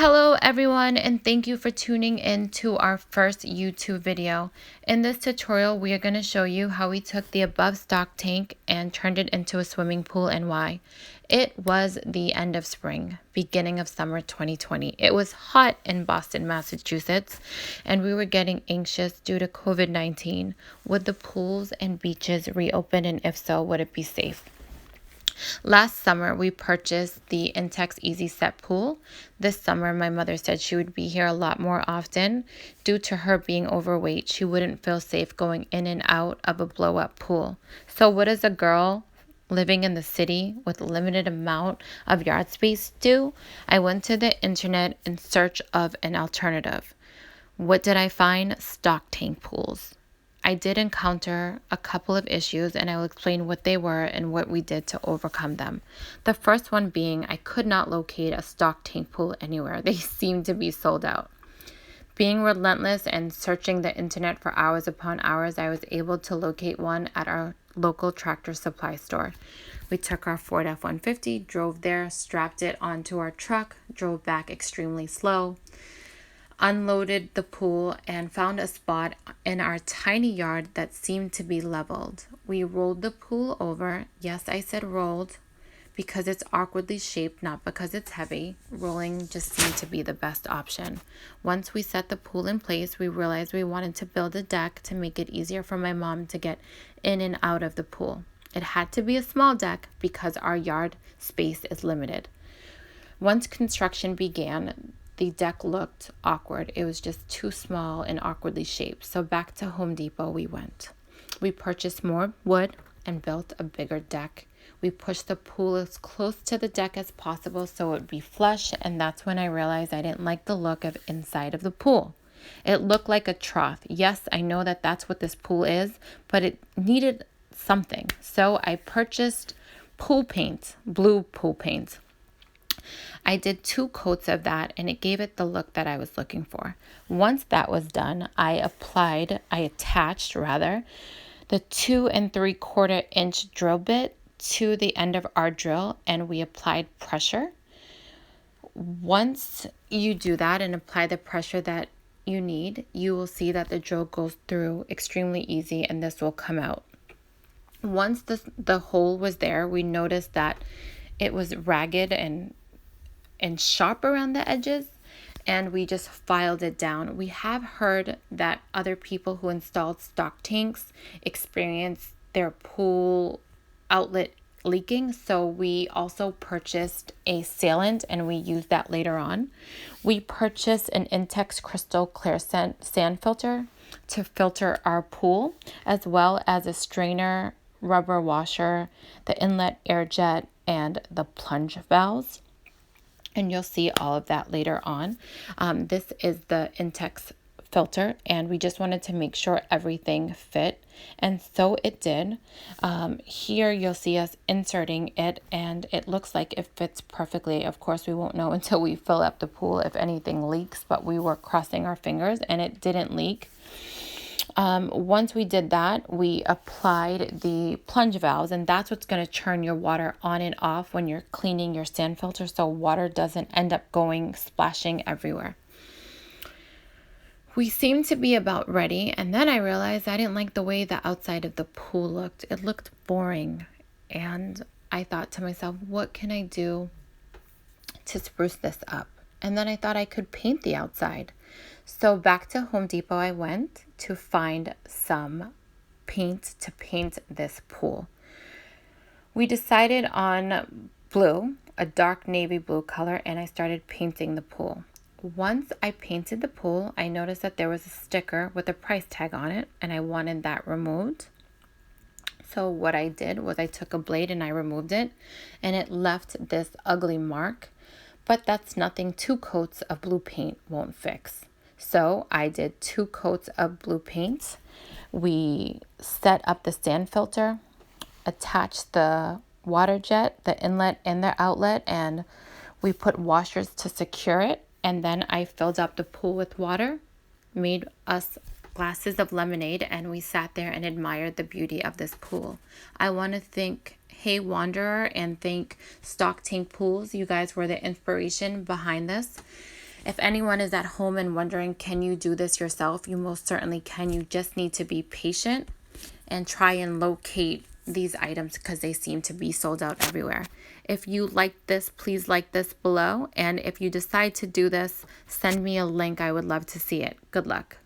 Hello everyone, and thank you for tuning in to our first YouTube video. In this tutorial, we are going to show you how we took the above stock tank and turned it into a swimming pool and why. It was the end of spring, beginning of summer 2020. It was hot in Boston, Massachusetts, and we were getting anxious due to COVID-19. Would the pools and beaches reopen, and if so, would it be safe? Last summer, we purchased the Intex Easy Set pool. This summer, my mother said she would be here a lot more often. Due to her being overweight, she wouldn't feel safe going in and out of a blow-up pool. So what does a girl living in the city with limited amount of yard space do? I went to the internet in search of an alternative. What did I find? Stock tank pools. I did encounter a couple of issues, and I will explain what they were and what we did to overcome them. The first one being I could not locate a stock tank pool anywhere. They seemed to be sold out. Being relentless and searching the internet for hours upon hours, I was able to locate one at our local Tractor Supply store. We took our Ford F-150, drove there, strapped it onto our truck, drove back extremely slow, unloaded the pool, and found a spot in our tiny yard that seemed to be leveled. We rolled the pool over. Yes, I said rolled because it's awkwardly shaped, not because it's heavy. Rolling just seemed to be the best option. Once we set the pool in place, we realized we wanted to build a deck to make it easier for my mom to get in and out of the pool. It had to be a small deck because our yard space is limited. Once construction began, the deck looked awkward. It was just too small and awkwardly shaped. So back to Home Depot we went. We purchased more wood and built a bigger deck. We pushed the pool as close to the deck as possible so it would be flush, and that's when I realized I didn't like the look of inside of the pool. It looked like a trough. Yes, I know that that's what this pool is, but it needed something. So I purchased pool paint, blue pool paint. I did 2 coats of that, and it gave it the look that I was looking for. Once that was done, I attached the 2 3/4 inch drill bit to the end of our drill, and we applied pressure. Once you do that and apply the pressure that you need, you will see that the drill goes through extremely easy, and this will come out. Once the hole was there, we noticed that it was ragged and sharp around the edges, and we just filed it down. We have heard that other people who installed stock tanks experience their pool outlet leaking, so we also purchased a sealant, and we used that later on. We purchased an Intex Crystal Clear sand filter to filter our pool, as well as a strainer, rubber washer, the inlet air jet, and the plunge valves. And you'll see all of that later on. This is the Intex filter, and we just wanted to make sure everything fit, and so it did. Here you'll see us inserting it, and it looks like it fits perfectly. Of course, we won't know until we fill up the pool if anything leaks, but we were crossing our fingers and it didn't leak. Once we did that, we applied the plunge valves, and that's what's going to turn your water on and off when you're cleaning your sand filter, so water doesn't end up going splashing everywhere. We seemed to be about ready, and then I realized I didn't like the way the outside of the pool looked. It looked boring, and I thought to myself, what can I do to spruce this up? And then I thought I could paint the outside. So back to Home Depot I went to find some paint to paint this pool. We decided on blue, a dark navy blue color, and I started painting the pool. Once I painted the pool, I noticed that there was a sticker with a price tag on it, and I wanted that removed. So what I did was I took a blade and I removed it, and it left this ugly mark, but that's nothing 2 coats of blue paint won't fix. So I did 2 coats of blue paint. We set up the sand filter, attached the water jet, the inlet and the outlet, and we put washers to secure it. And then I filled up the pool with water, made us glasses of lemonade, and we sat there and admired the beauty of this pool. I want to thank Hey Wanderer and thank Stock Tank Pools. You guys were the inspiration behind this. If anyone is at home and wondering, can you do this yourself? You most certainly can. You just need to be patient and try and locate these items because they seem to be sold out everywhere. If you like this, please like this below. And if you decide to do this, send me a link. I would love to see it. Good luck.